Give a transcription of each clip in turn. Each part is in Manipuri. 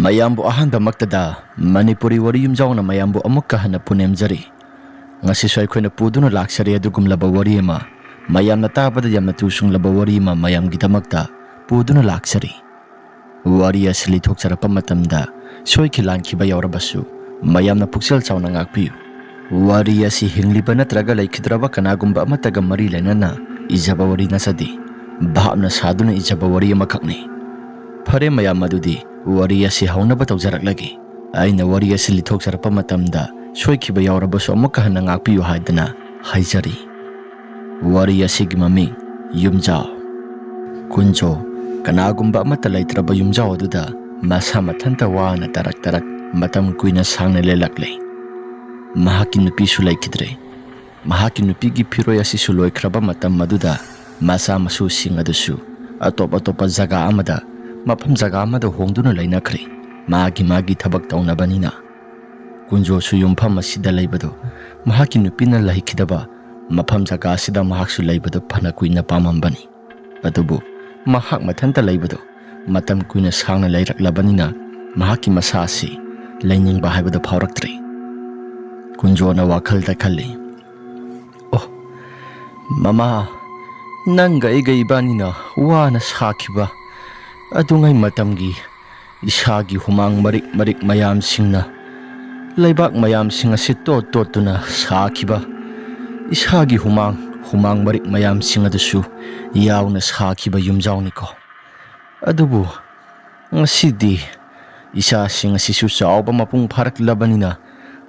mayambu ahanba maktada Manipuri wari yumjauna mayambu amukka hana punemjari ngasi so aikoina puduna laksari adugumlaba wari ama mayamna tabada yamna tusunglaba wari ama mayamgidamakta puduna laksari wari asli thokcharapa matamda soiki lankhiba yaurabasu mayamna puksel chauna ngakpiyu wari asi hingliba natraga laikhidraba kanagumba amataga mari lainana ijaba wari nasadi bhapna saduna ijaba wari amakhakni phare mayam madudi wari asi haunaba tawjaraklagi aina wari asi lithokcharapa matamda soikhiba yaurabasu amukka hana ngakpiyu haidana haijari wari asigi maming yumjao kunjo kanagumba amata laitraba yumjao aduda masa mathanta wana tarak matam kuina sangna lelaklei mahaki nupi su laikhidre mahaki nupigi phiroi asi su loikraba matam maduda masa masu sing adusu atop jaga amada mafam jaga amada hongduna lainakhre magi thabak taunabanina kunjo su yumpham asida leibado mahaki nupina lahikhidaba mafam jaga asida mahaksu leibado phana kuina pamambani adubu mahak mathanta leibado matam kuina sangna leiraklabanina mahaki masa asi lainingba haibada phauraktre kunjona wakhalda khalli oh mama nanga iga ibanina wana sakhiba adungai matamgi isagi humang marik mayam singna leibak mayam singa sito totuna sakhiba isagi humang marik mayam singa dusu yauna sakhiba yumjauni ko adubu ngasidi isa singa sisu sauba mapung pharak labanina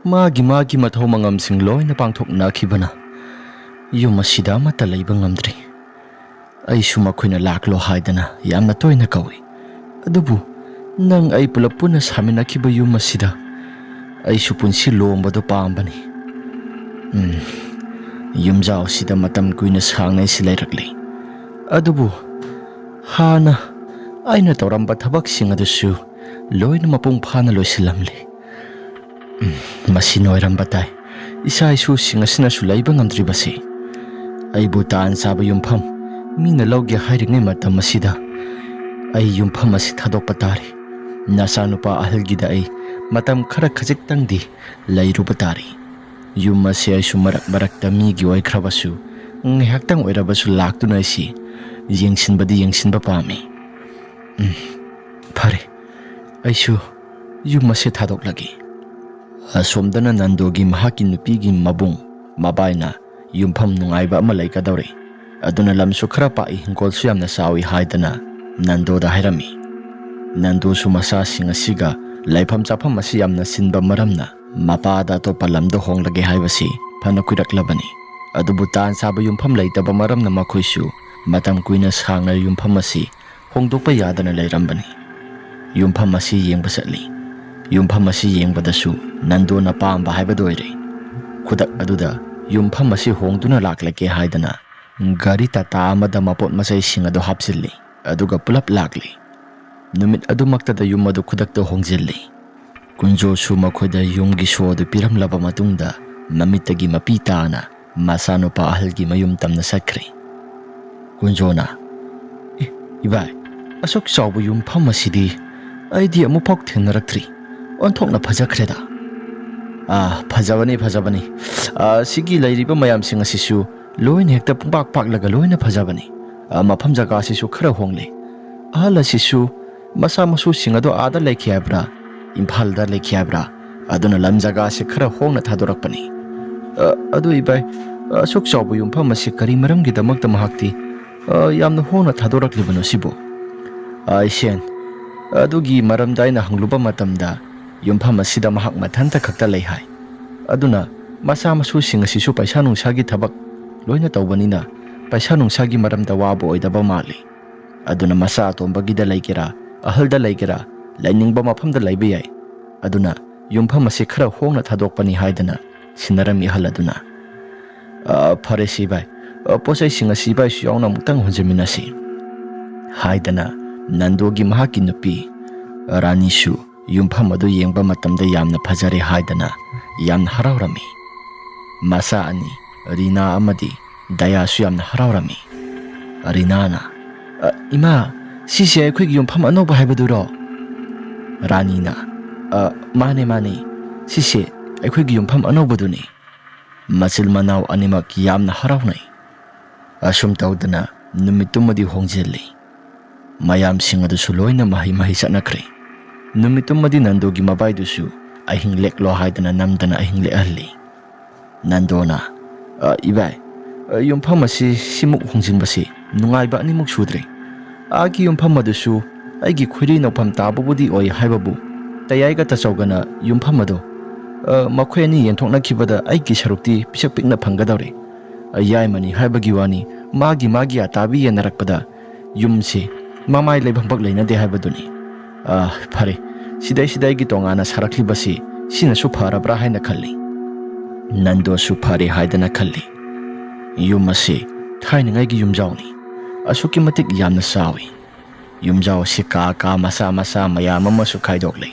magi mathau mangam sing loina pangthok nakhibana yum asida mata leiba ngamdri ai suma khoina laklo haidana yamna toina kawi adubu nang ai pulapuna samina khiba yum asida ai supunsi lombado pambani yumjao sida matam kuina sangnai silairakle adubu hana aina toramba thabak sing adusu loina mapung phana loisilamle masino iramba tai isa isu singasina sulaiba ngamdri basi ai butan saba yumpham mina lawge hairingai matam asida ai yumpham asi thadokpa tari nasa nupa ahalgida ai matam khara khajik tangdi lairuba tari yum asi ai su marak migi oikhrabasu nghaktang oirabasu laktuna asi yengsinba pami phare aisu yum asi thadoklagi asomdana nandogi mahaki nupigi mabung mabaina yumpham nungaiba ama laikadawre aduna lamsu khara pai hingkolsu yamna sawi haidana nandoda hairami nando su masa singa siga laifam chafam asi yamna sinba maramna mapada to palamdo honglage haibasi phana kuiraklabani adubu tan saba yumpham laitaba maramna makhoisu matam kuina sangna yumpham asi hongdokpa yadana lairambani yumpham asi yengba satli yumpham asi yengbadasu nando na pamba haibadoire khudak aduda yumpham asi hongduna laklake haidana gari tata amada mapot masai singado hapsilli aduga pulap lakli numit adumaktada yum adu khudakta hongjilli kunjo su makhoida yumgi shodu piramlaba matungda mamitagi mapitana masano pa ahalgi mayum tamna sakri kunjona ibai asok chawbu yumpham asidi aidi amu phok thenaraktri onthokna phajakreda phajabani sigi lairiba mayam singa sisu loina hekta pungpak laga loina phajabani mafam jaga sisu khara hongle ala sisu masa masu singado ada lekhiabra imphal da lekhiabra aduna lam jaga se khara hongna thadorakpani adu ibai asok chawbu yumpham asi kari maram gi damak tamahakti yamna hongna thadoraklibano sibo aisen adugi maram daina hangluba matamda yumpham asida mahak mathanta khakta leihai aduna masa masu singa sisu paisa nungsagi thabak loina tawbanina paisa nungsagi maramda wabo oidaba mali aduna masa atombagida laikira ahalda laikira lainingba mafamda laiba yai aduna yumpham asi khara hongna thadokpani haidana sinarami hal aduna phare sibai posai singa sibai su yauna mutang honjaminasi haidana nandogi mahaki nupi rani su yumpham adu yengba matamda yamna phajare haidana yamna haraurami masa ani rina amadi daya su yamna haraurami rinana ima sisi akhoi yumpham anoba haibaduro ꯔꯥꯅꯤꯅ ꯃꯥꯅꯦ ꯃꯥꯅꯦ ꯁꯤꯁꯦ ꯑꯩꯈꯣꯏꯒꯤ ꯌꯨꯝꯐꯝ ꯑꯅꯧꯕꯗꯨꯅꯤ ꯃꯆꯤꯜ ꯃꯅꯥꯎ ꯑꯅꯤꯃꯛ ꯌꯥꯝꯅ ꯍꯔꯥꯎꯅꯩ ꯑꯁꯨꯝ ꯇꯧꯗꯅ ꯅꯨꯃꯤꯠꯇꯨꯃꯗꯤ ꯍꯣꯡꯖꯤꯜꯂꯤ ꯃꯌꯥꯝꯁꯤꯡ ꯑꯗꯨꯁꯨ ꯂꯣꯏꯅ ꯃꯍꯩ ꯆꯠꯅꯈ꯭ꯔꯦ ꯅꯨꯃꯤꯠꯇꯨꯃꯗꯤ ꯅꯟꯗꯣꯒꯤ ꯃꯕꯥꯏꯗꯨꯁꯨ ꯑꯍꯤꯡ ꯂꯦꯛꯂꯣ ꯍꯥꯏꯗꯅ ꯅꯝꯗꯅ ꯑꯍꯤꯡ ꯂꯦꯛꯍꯜꯂꯤ ꯅꯟꯗꯣꯅ ꯏꯕꯥꯏ ꯌꯨꯝꯐꯝ ꯑꯁꯤ ꯁꯤꯃꯨꯛ ꯍꯣꯡꯖꯤꯟꯕꯁꯤ ꯅꯨꯡꯉꯥꯏꯕ ꯑꯅꯤꯃꯨꯛ ꯁꯨꯗ꯭ꯔꯦ ꯑꯥꯒꯤ ꯌꯨꯝꯐꯝ ꯑꯗꯨꯁꯨ ꯑꯩꯒꯤ ꯈꯣꯏꯔꯤ ꯅꯧꯐꯝ ꯇꯥꯕꯕꯨꯗꯤ ꯑꯣꯏ ꯍꯥꯏꯕꯕꯨ ꯇꯌꯥꯏꯒ ꯇꯆꯧꯒꯅ ꯌꯨꯝꯐꯝ ꯑꯗꯣ ꯃꯈꯣꯏ ꯑꯅꯤ ꯌꯦꯟꯊꯣꯛꯅꯈꯤꯕꯗ ꯑꯩꯒꯤ ꯁꯔꯨꯛꯇꯤ ꯄꯤꯁꯛ ꯄꯤꯛꯅ ꯐꯪꯒꯗꯧꯔꯦ ꯌꯥꯏꯃꯅꯤ ꯍꯥꯏꯕꯒꯤ ꯋꯥꯅꯤ ꯃꯥꯒꯤ ꯑꯇꯥꯕꯤ ꯌꯦꯟꯅꯔꯛꯄꯗ ꯌꯨꯝꯁꯤ ꯃꯃꯥꯏ ꯂꯩꯐꯝꯄꯛ ꯂꯩꯅꯗꯦ ꯍꯥꯏꯕꯗꯨꯅꯤ ꯐꯔꯦ ꯁꯤꯗꯩꯒꯤ ꯇꯣꯉꯥꯟꯅ ꯁꯥꯔꯛꯂꯤꯕꯁꯤ ꯁꯤꯅꯁꯨ ꯐꯔꯕ꯭ꯔꯥ ꯍꯥꯏꯅ ꯈꯜꯂꯤ ꯅꯟꯗꯣꯁꯨ ꯐꯔꯦ ꯍꯥꯏꯗꯅ ꯈꯜꯂꯤ ꯌꯨꯝ ꯑꯁꯤ ꯊꯥꯏꯅꯉꯩꯒꯤ ꯌꯨꯝꯖꯥꯎꯅꯤ ꯑꯁꯨꯛꯀꯤ ꯃꯇꯤꯛ ꯌꯥꯝꯅ ꯆꯥꯎꯏ ꯌꯨꯝꯖꯥꯎ ꯑꯁꯤ ꯀꯥ ꯃꯆꯥ ꯃꯌꯥꯝ ꯑꯃꯁꯨ ꯈꯥꯏꯗꯣꯛꯂꯤ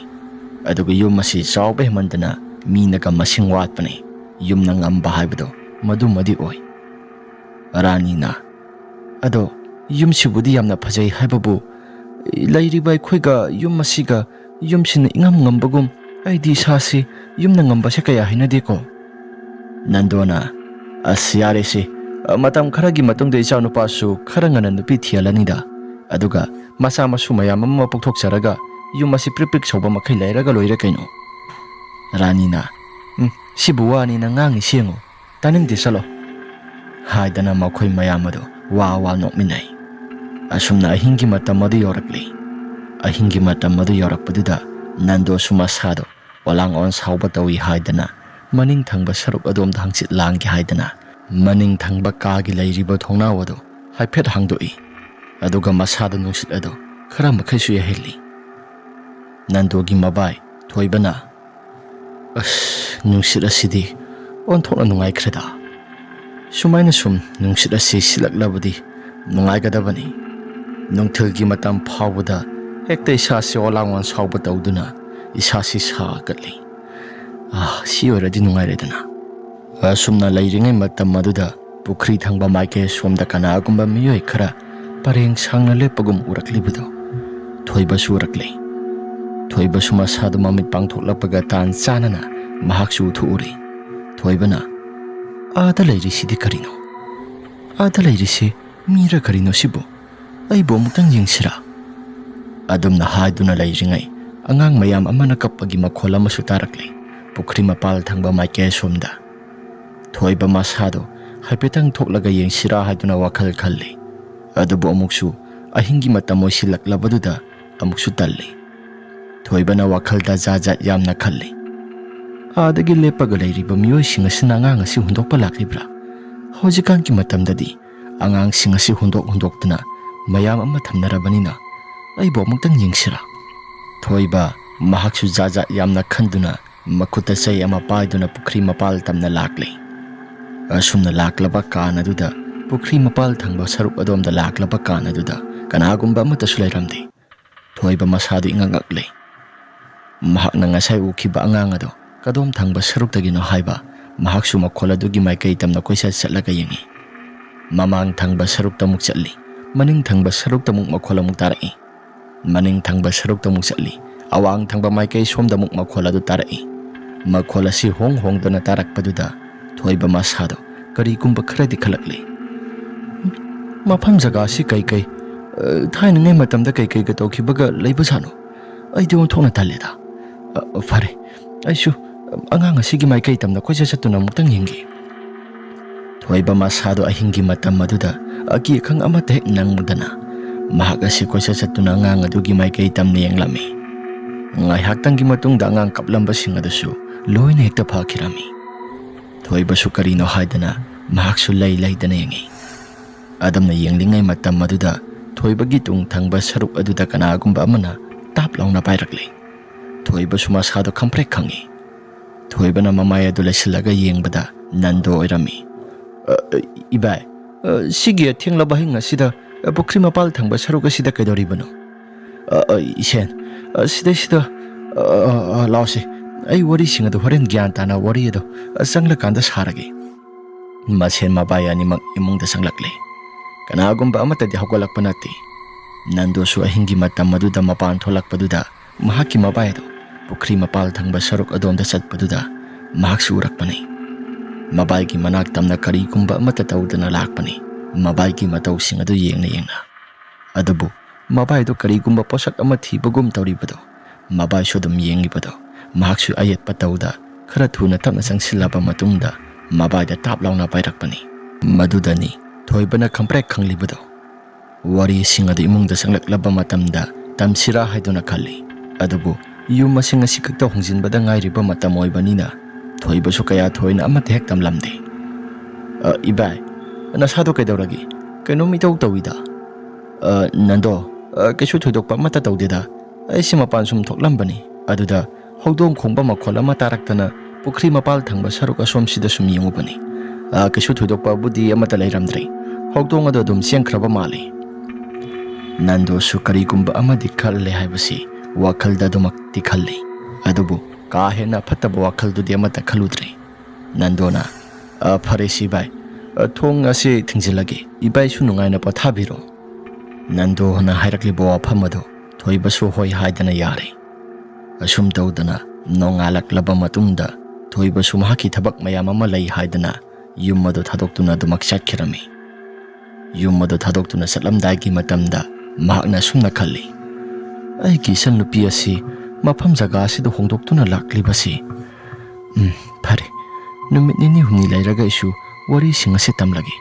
ꯑꯗꯨꯒ ꯌꯨꯝ ꯑꯁꯤ ꯆꯥꯎꯕ ꯍꯦꯟꯃꯟꯗꯅ ꯃꯤꯅꯒ ꯃꯁꯤꯡ ꯋꯥꯠꯄꯅꯤ ꯌꯨꯝꯅ ꯉꯝꯕ ꯍꯥꯏꯕꯗꯣ ꯃꯗꯨꯃꯗꯤ ꯑꯣꯏ ꯔꯥꯅꯤꯅ ꯑꯗꯣ ꯌꯨꯝꯁꯤꯕꯨꯗꯤ ꯌꯥꯝꯅ ꯐꯖꯩ ꯍꯥꯏꯕꯕꯨ ꯂꯩꯔꯤꯕ ꯑꯩꯈꯣꯏꯒ ꯌꯨꯝ ꯑꯁꯤꯒ ꯌꯨꯝꯁꯤꯅ ꯏꯉꯝ ꯉꯝꯕꯒꯨꯝ ꯑꯩꯗꯤ ꯏꯁꯥꯁꯤ ꯌꯨꯝꯅ ꯉꯝꯕꯁꯦ ꯀꯌꯥ ꯍꯩꯅꯗꯦꯀꯣ ꯅꯟꯗꯣꯅ ꯌꯥꯔꯦꯁꯤ ꯃꯇꯝ ꯈꯔꯒꯤ ꯃꯇꯨꯡꯗ ꯏꯆꯥꯅꯨꯄꯥꯁꯨ ꯈꯔ ꯉꯟꯅ ꯅꯨꯄꯤ ꯊꯤꯍꯜꯂꯅꯤꯗ ꯑꯗꯨꯒ ꯃꯆꯥ ꯃꯁꯨ ꯃꯌꯥꯝ ꯑꯃ ꯄꯣꯛꯊꯣꯛꯆꯔꯒ ꯌꯨꯝ ꯑꯁꯤ ꯄ꯭ꯔꯤꯛ ꯁꯧꯕ ꯃꯈꯩ ꯂꯩꯔꯒ ꯂꯣꯏꯔꯦ ꯀꯩꯅꯣ ꯔꯥꯅꯤꯅ ꯁꯤꯕꯨ ꯋꯥꯅꯤꯅ ꯉꯥꯡꯉꯤ ꯌꯦꯡꯉꯨ ꯇꯥꯅꯤꯡꯗꯦ ꯆꯠꯂꯣ ꯍꯥꯏꯗꯅ ꯃꯈꯣꯏ ꯃꯌꯥꯝ ꯑꯗꯨ ꯋꯥ ꯅꯣꯛꯃꯤꯟꯅꯩ ꯑꯁꯨꯝꯅ ꯑꯍꯤꯡꯒꯤ ꯃꯇꯝ ꯑꯗꯨ ꯌꯧꯔꯛꯂꯤ ꯑꯍꯤꯡꯒꯤ ꯃꯇꯝ ꯑꯗꯨ ꯌꯧꯔꯛꯄꯗꯨꯗ ꯅꯟꯗꯣꯁꯨ ꯃꯁꯥꯗꯣ ꯑꯣꯂꯥꯡ ꯑꯣꯟ ꯁꯥꯎꯕ ꯇꯧꯏ ꯍꯥꯏꯗꯅ ꯃꯅꯤꯡ ꯊꯪꯕ ꯁꯔꯨꯛ ꯑꯗꯣꯝꯗ ꯍꯪꯆꯤꯠ ꯂꯥꯡꯒꯦ ꯍꯥꯏꯗꯅ ꯃꯅꯤꯡ ꯊꯪꯕ ꯀꯥꯒꯤ ꯂꯩꯔꯤꯕ ꯊꯣꯡꯅꯥꯎ ꯑꯗꯨ ꯍꯥꯏꯐꯦꯠ ꯍꯥꯡꯗꯣꯛꯏ ꯑꯗꯨꯒ ꯃꯁꯥꯗ ꯅꯨꯡꯁꯤꯠ ꯑꯗꯨ ꯈꯔ ꯃꯈꯩꯁꯨ ꯌꯥꯏꯍꯜꯂꯤ ꯅꯟꯗꯣꯒꯤ ꯃꯕꯥꯏ ꯊꯣꯏꯕꯅ ꯅꯨꯡꯁꯤꯠ ꯑꯁꯤꯗꯤ ꯑꯣꯟꯊꯣꯛꯅ ꯅꯨꯡꯉꯥꯏꯈ꯭ꯔꯦꯗ ꯁꯨꯃꯥꯏꯅ ꯁꯨꯝ ꯅꯨꯡꯁꯤꯠ ꯑꯁꯤ ꯁꯤꯜꯂꯛꯂꯕꯗꯤ ꯅꯨꯡꯉꯥꯏꯒꯗꯕꯅꯤ ꯅꯨꯡꯊꯤꯜꯒꯤ ꯃꯇꯝ ꯐꯥꯎꯕꯗ ꯍꯦꯛꯇ ꯏꯁꯥꯁꯤ ꯑꯣꯂꯥꯡ ꯁꯥꯎꯕ ꯇꯧꯗꯨꯅ ꯏꯁꯥꯁꯤ ꯁꯥꯒꯠꯂꯤ ꯁꯤ ꯑꯣꯏꯔꯗꯤ ꯅꯨꯡꯉꯥꯏꯔꯦꯗꯅ ꯑꯁꯨꯝꯅ ꯂꯩꯔꯤꯉꯩ ꯃꯇꯝ ꯑꯗꯨꯗ ꯄꯨꯈ꯭ꯔꯤ ꯊꯪꯕ ꯃꯥꯏꯀꯩ ꯁꯣꯝꯗ ꯀꯅꯥꯒꯨꯝꯕ ꯃꯤꯑꯣꯏ ꯈꯔ ꯄꯔꯦꯡ ꯁꯥꯡꯅ ꯂꯦꯞꯄꯒꯨꯝ ꯎꯔꯛꯂꯤꯕꯗꯣ ꯊꯣꯏꯕꯁꯨ ꯎꯔꯛꯂꯤ ꯊꯣꯏꯕꯁꯨ ꯃꯁꯥꯗꯨ ꯃꯃꯤꯠ ꯄꯥꯡꯊꯣꯛꯂꯛꯄꯒ ꯇꯥꯟ ꯆꯥꯅꯅ ꯃꯍꯥꯛꯁꯨ ꯎꯊꯣꯛꯎꯔꯤ ꯊꯣꯏꯕꯅ ꯑꯥꯗ ꯂꯩꯔꯤꯁꯤꯗꯤ ꯀꯔꯤꯅꯣ ꯑꯥꯗ ꯂꯩꯔꯤꯁꯤ ꯃꯤꯔ ꯀꯔꯤꯅꯣ ꯁꯤꯕꯨ ꯑꯩꯕꯨ ꯑꯃꯨꯛꯇꯪ ꯌꯦꯡꯁꯤꯔꯥ ꯑꯗꯨꯝꯅ ꯍꯥꯏꯗꯨꯅ ꯂꯩꯔꯤꯉꯩ ꯑꯉꯥꯡ ꯃꯌꯥꯝ ꯑꯃꯅ ꯀꯞꯄꯒꯤ ꯃꯈꯣꯜ ꯑꯃꯁꯨ ꯇꯥꯔꯛꯂꯤ ꯄꯨꯈ꯭ꯔꯤ ꯃꯄꯥꯜ ꯊꯪꯕ ꯃꯥꯏꯀꯩ ꯑꯁꯣꯝꯗ ꯊꯣꯏꯕ ꯃꯁꯥꯗꯣ ꯍꯥꯏꯐꯦꯠꯇꯪ ꯊꯣꯛꯂꯒ ꯌꯦꯡꯁꯤꯔꯥ ꯍꯥꯏꯗꯨꯅ ꯋꯥꯈꯜ ꯈꯜꯂꯤ ꯑꯗꯨꯕꯨ ꯑꯃꯨꯛꯁꯨ ꯑꯍꯤꯡꯒꯤ ꯃꯇꯝ ꯑꯣꯏꯁꯤꯜꯂꯛꯂꯕꯗꯨꯗ ꯑꯃꯨꯛꯁꯨ ꯇꯜꯂꯤ ꯊꯣꯏꯕꯅ ꯋꯥꯈꯜꯗ ꯖꯥꯠ ꯌꯥꯝꯅ ꯈꯜꯂꯤ ꯑꯥꯗꯒꯤ ꯂꯦꯞꯄꯒ ꯂꯩꯔꯤꯕ ꯃꯤꯑꯣꯏꯁꯤꯡ ꯑꯁꯤꯅ ꯑꯉꯥꯡ ꯑꯁꯤ ꯍꯨꯟꯗꯣꯛꯄ ꯂꯥꯛꯂꯤꯕ꯭ꯔꯥ ꯍꯧꯖꯤꯛꯀꯥꯟꯒꯤ ꯃꯇꯝꯗꯗꯤ ꯑꯉꯥꯡꯁꯤꯡ ꯑꯁꯤ ꯍꯨꯟꯗꯣꯛꯇꯨꯅ ꯃꯌꯥꯝ ꯑꯃ ꯊꯝꯅꯔꯕꯅꯤꯅ ꯑꯩꯕꯨ ꯑꯃꯨꯛꯇꯪ ꯌꯦꯡꯁꯤꯔꯥ ꯊꯣꯏꯕ ꯃꯍꯥꯛꯁꯨ ꯖꯥꯠ ꯌꯥꯝꯅ ꯈꯟꯗꯨꯅ ꯃꯈꯨꯠꯇ ꯆꯩ ꯑꯃ ꯄꯥꯏꯗꯨꯅ ꯄꯨꯈ꯭ꯔꯤ ꯃꯄꯥꯜ ꯇꯝꯅ ꯂꯥꯛꯂꯤ ꯑꯁꯨꯝꯅ ꯂꯥꯛꯂꯕ ꯀꯥꯟ ꯑꯗꯨꯗ ꯄꯨꯈ꯭ꯔꯤ ꯃꯄꯥꯜ ꯊꯪꯕ ꯁꯔꯨꯛ ꯑꯗꯣꯝꯗ ꯂꯥꯛꯂꯕ ꯀꯥꯟ ꯑꯗꯨꯗ ꯀꯅꯥꯒꯨꯝꯕ ꯑꯃꯠꯇꯁꯨ ꯂꯩꯔꯝꯗꯦ ꯊꯣꯏꯕ ꯃꯁꯥꯗꯨ ꯏꯉꯛꯉꯛꯂꯤ ꯃꯍꯥꯛꯅ ꯉꯁꯥꯏ ꯎꯈꯤꯕ ꯑꯉꯥꯡ ꯑꯗꯣ ꯀꯗꯣꯝ ꯊꯪꯕ ꯁꯔꯨꯛꯇꯒꯤꯅꯣ ꯍꯥꯏꯕ ꯃꯍꯥꯛꯁꯨ ꯃꯈꯣꯜ ꯑꯗꯨꯒꯤ ꯃꯥꯏꯀꯩ ꯇꯝꯅ ꯀꯣꯏꯆꯠ ꯆꯠꯂꯒ ꯌꯦꯡꯉꯤ ꯃꯃꯥꯡ ꯊꯪꯕ ꯁꯔꯨꯛꯇ ꯑꯃꯨꯛ ꯆꯠꯂꯤ ꯃꯅꯤꯡ ꯊꯪꯕ ꯁꯔꯨꯛꯇ ꯑꯃꯨꯛ ꯃꯈꯣꯜ ꯑꯃꯨꯛ ꯇꯥꯔꯛꯏ ꯃꯅꯤꯡ ꯊꯪꯕ ꯁꯔꯨꯛꯇ ꯑꯃꯨꯛ ꯆꯠꯂꯤ ꯑꯋꯥꯡ ꯊꯪꯕ ꯃꯥꯏꯀꯩ ꯁꯣꯝꯗ ꯑꯃꯨꯛ ꯃꯈꯣꯜ ꯑꯗꯨ ꯇꯥꯔꯛꯏ ꯃꯈꯣꯜ ꯑꯁꯤ ꯍꯣꯡꯗꯨꯅ ꯇꯥꯔꯛꯄꯗꯨꯗ ꯊꯣꯏꯕ ꯃꯁꯥꯗꯣ ꯀꯔꯤꯒꯨꯝꯕ ꯈꯔꯗꯤ ꯈꯜꯂꯛꯂꯤ ꯃꯐꯝ ꯖꯒꯥ ꯑꯁꯤ ꯀꯩ ꯊꯥꯏꯅꯉꯩ ꯃꯇꯝꯗ ꯀꯩꯒ ꯇꯧꯈꯤꯕꯒ ꯂꯩꯕꯖꯥꯠꯅꯣ ꯑꯩꯗꯤ ꯑꯣꯟꯊꯣꯛꯅ ꯇꯜꯂꯦꯗ ꯐꯔꯦ ꯑꯩꯁꯨ ꯑꯉꯥꯡ ꯑꯁꯤꯒꯤ ꯃꯥꯏꯀꯩ ꯇꯝꯅ ꯀꯣꯏꯆꯠ ꯆꯠꯇꯨꯅ ꯑꯃꯨꯛꯇꯪ ꯌꯦꯡꯒꯦ ꯊꯣꯏꯕ ꯃꯁꯥꯗꯣ ꯑꯍꯤꯡꯒꯤ ꯃꯇꯝ ꯑꯗꯨꯗ ꯑꯀꯤ ꯑꯈꯪ ꯑꯃꯠꯇ ꯍꯦꯛ ꯅꯪꯗꯅ ꯃꯍꯥꯛ ꯑꯁꯤ ꯀꯣꯏꯆꯠ ꯆꯠꯇꯨꯅ ꯑꯉꯥꯡ ꯑꯗꯨꯒꯤ ꯃꯥꯏꯀꯩ ꯇꯝꯅ ꯌꯦꯡꯂꯝꯃꯤ ꯉꯥꯏꯍꯥꯛꯇꯪꯒꯤ ꯃꯇꯨꯡꯗ ꯑꯉꯥꯡ ꯀꯞꯂꯝꯕꯁꯤꯡ ꯑꯗꯨꯁꯨ ꯂꯣꯏꯅ ꯍꯦꯛꯇ ꯐꯈꯤꯔꯝꯃꯤ ꯊꯣꯏꯕꯁꯨ ꯀꯔꯤꯅꯣ ꯍꯥꯏꯗꯅ ꯃꯍꯥꯛꯁꯨ ꯂꯩꯗꯅ ꯌꯦꯡꯉꯤ ꯑꯗꯨꯝꯅ ꯌꯦꯡꯂꯤꯉꯩ ꯃꯇꯝ ꯑꯗꯨꯗ ꯊꯣꯏꯕꯒꯤ ꯇꯨꯡ ꯊꯪꯕ ꯁꯔꯨꯛ ꯑꯗꯨꯗ ꯀꯅꯥꯒꯨꯝꯕ ꯑꯃꯅ ꯇꯥꯞ ꯂꯥꯎꯅ ꯄꯥꯏꯔꯛꯂꯤ ꯊꯣꯏꯕꯁꯨ ꯃꯁꯥꯗꯣ ꯈꯪꯄ꯭ꯔꯦꯛ ꯈꯪꯉꯤ ꯊꯣꯏꯕꯅ ꯃꯃꯥꯏ ꯑꯗꯨ ꯂꯩꯁꯤꯜꯂꯒ ꯌꯦꯡꯕꯗ ꯅꯟꯗꯣ ꯑꯣꯏꯔꯝꯃꯤ ꯏꯕꯥꯏ ꯁꯤꯒꯤ ꯑꯊꯦꯡꯂꯕ ꯑꯍꯤꯡ ꯑꯁꯤꯗ ꯄꯨꯈ꯭ꯔꯤ ꯃꯄꯥꯜ ꯊꯪꯕ ꯁꯔꯨꯛ ꯑꯁꯤꯗ ꯀꯩꯗꯧꯔꯤꯕꯅꯣ ꯏꯁꯦꯟ ꯁꯤꯗꯩꯁꯤꯗ ꯂꯥꯎꯁꯦ ꯑꯩ ꯋꯥꯔꯤꯁꯤꯡ ꯑꯗꯨ ꯍꯣꯔꯦꯟ ꯒ꯭ꯌꯥꯟ ꯇꯥꯅ ꯋꯥꯔꯤ ꯑꯗꯣ ꯆꯪꯂꯀꯥꯟꯗ ꯁꯥꯔꯒꯦ ꯃꯁꯦꯟ ꯃꯕꯥꯏ ꯑꯅꯤꯃꯛ ꯏꯃꯨꯡꯗ ꯆꯪꯂꯛꯂꯤ ꯀꯅꯥꯒꯨꯝꯕ ꯑꯃꯠꯇꯗꯤ ꯍꯧꯒꯠꯂꯛꯄ ꯅꯠꯇꯦ ꯅꯟꯗꯣꯁꯨ ꯑꯍꯤꯡꯒꯤ ꯃꯇꯝ ꯑꯗꯨꯗ ꯃꯄꯥꯟ ꯊꯣꯛꯂꯛꯄꯗꯨꯗ mahaki mabai ado pukri mapal thangba saruk adom da satpaduda mahak su urakpani. Mabai ki manak tamna kari kumba amata tawdana lakpani. Mabai ki matau sing adu yengna. Adabu mabai do kari kumba posak ama thibagum tawribado. Mabai su dum yengibado. Mahak su ayat patawda khara thuna tapna sangsilaba matungda mabai da tap launa pairakpani. Madudani thoibana khamprek khanglibado. Wari sing adu imung da sanglaklaba matamda tamsira haiduna khalli. Adabu yum masing asi kakta hongjinbada ngairiba matam oibanina thoiba su kaya thoina amate hek tamlamde. Ibai nasado kaidawragi kaino mitau tawida. Nando kesu thoidokpa mata tawdeda aisi mapan sum thoklambani. Aduda hodong khongba makhol ama taraktana pukri mapal thangba saruk asom sida sum yengubani. Kesu thoidokpa budi amata leiramdre. Hodong ado dum siangkraba mali. Nando su karigumba amadi khalle haibasi wakhalda dumakti khalli. Adubu ka hena phataba wakhaldu di amata khaludre. Nandona pharesi bai thong ase thingjilage ibai su nungaina pathabiro. Nando na hairaklibo wafamado thoiba su hoi haidana yare. Asum tawdana nongalak matungda thoiba su mahaki thabak mayam ama lei haidana yum ado thadoktuna dumak satkirami. Yum ado thadoktuna satlamdagi matamda mahakna sumna khalli. Aigi san nupi asi mafam jaga asida hongdoktuna laklibasi. Phare numit nini humni leiraga isu wari sing ase tamlagi.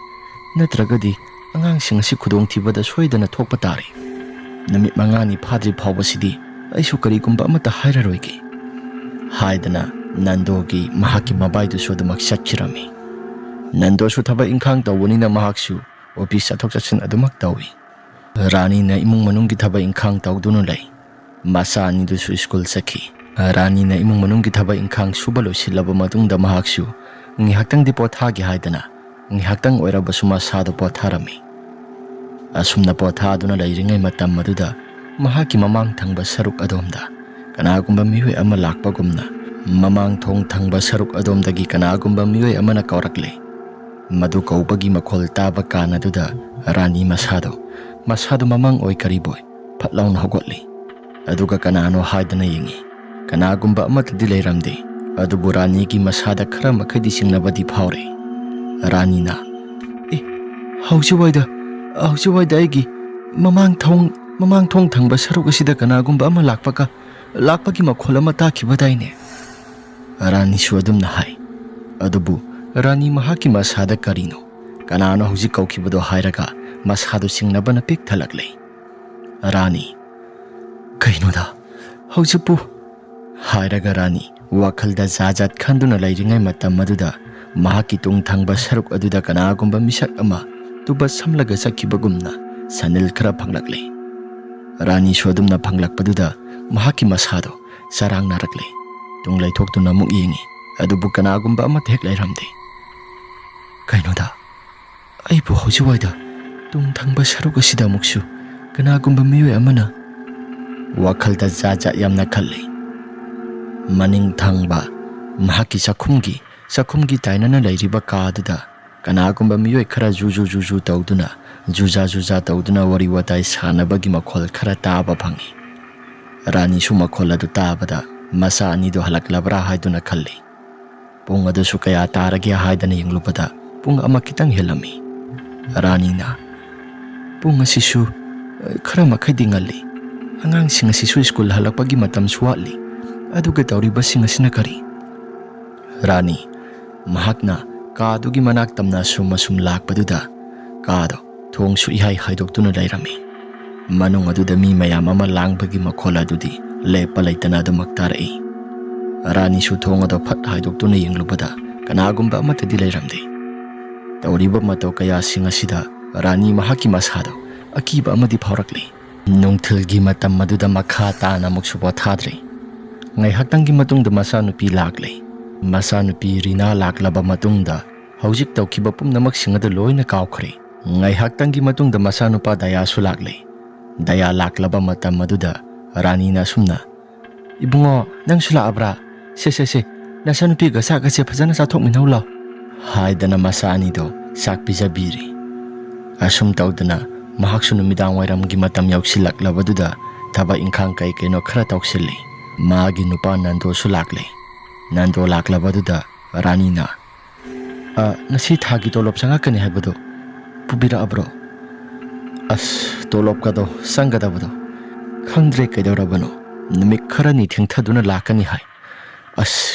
Natragadi angang sing ase khudong thibada soidana thokpa tari. Numit mangani phadri phawbasidi aisu karigumba amata hairaroigi. Haidana Nandogi mahaki mabai du sodamak satkirami. Nando su thaba ingkhang tawunina mahaksu office athok chatsin adumak tawi. Rani na imung manunggi thaba ingkhang tawdunu lei. Masa ani du su school sakhi. Rani na imung manunggi thaba ingkhang subalo silaba matungda mahaksu ngihaktang di pothagi haidana ngihaktang oiraba suma sado potharami. Asumna pothaduna leiringai matam maduda mahaki mamang thangba saruk adomda kanagumba mihoy ama lakpagumna mamang thong thangba saruk adomdagi kanagumba mihoy amana kaurakle. Madu kaubagi makhol taba kanaduda Rani masado mamang oy kariboy phatlauna hogotli. Aduga kanano haidana yengi kanagumba amata di leiramde. Adubu Rani ki masada khara makhadi singnabadi phawre. Rani na hausiwaida aigi mamang thong thangba saruk asida kanagumba ama lakpagi makhol ama takhibadaine. Rani su adumna hai. Adubu Rani mahaki masada karino kanano hausi kaukibado hairaga masado singnabana pik thalakle. Rani kainoda hausipu hairaga Rani wakhalda jajat khanduna leiringai matam maduda mahaki tung thangba saruk aduda kanagumba misak ama tuba samlaga sakibagumna sanil khara phanglakle. Rani sodumna phanglakpaduda mahaki masado sarang narakle. Tung laithoktuna muk yengi adubu kanagumba ama thek leiramde. Kainoda aibu hausiwaida tung thangba saruk asida muksu kanagumba miyoy amana wakhalda jaja yamna khalle. Maning thangba mahaki sakhumgi tainana leiriba kaduda kanagumba miyoy khara juju tawduna juja tawduna wari watai sanabagi makhol khara taba phangi. Rani su makhol adu tabada masa ani do halaklabra haiduna khalli. Pung adu su kaya taragi haidana yenglubada pung ama kitang helami. Rani na pung asisu khara makhadi ngalli. Angang sing asisu school halakpagi matam suwali. Aduga tawriba sing asina kari. Rani mahakna kadugi manak tamna sum lakpaduda kado thong su ihai haidoktuna leirami. Manung aduda mi mayam ama langbagi makhol adudi lepa leitana adumak tarai. Rani su thong ado phat haidoktuna yenglubada kanagumba amata di leiramde. Tawriba matau kaya sing asida Rani mahaki masado akiba amadi phawrakle. Nungthilgi matam maduda makha tana muksu pothadre. Ngai hatanggi matungda masa nupi lakle. Masa nupi Rina laklaba matungda haujik tawkiba pumnamak singada loina kawkhre. Ngai hatanggi matungda masa nupa Daya su lakle. Daya laklaba matam maduda Rani na sumna ibungo nang sula abra se nasa nupi ga sak ase phajana sathok minhawla haidana masa ani do sak pijabiri. Asum tawdana mahaksu numidang wairamgi matam yauksilak labaduda Thaba ingkhang kai kaino khara tawsilli. Magi nupa Nando su lakle. Nando laklabaduda Rani na. Ngasi thagi tolop changakani haibado. Pubira abro. Tolop kado sangadabado. Khangdre kaidorabano. Numik khara ni thengthaduna lakani hai.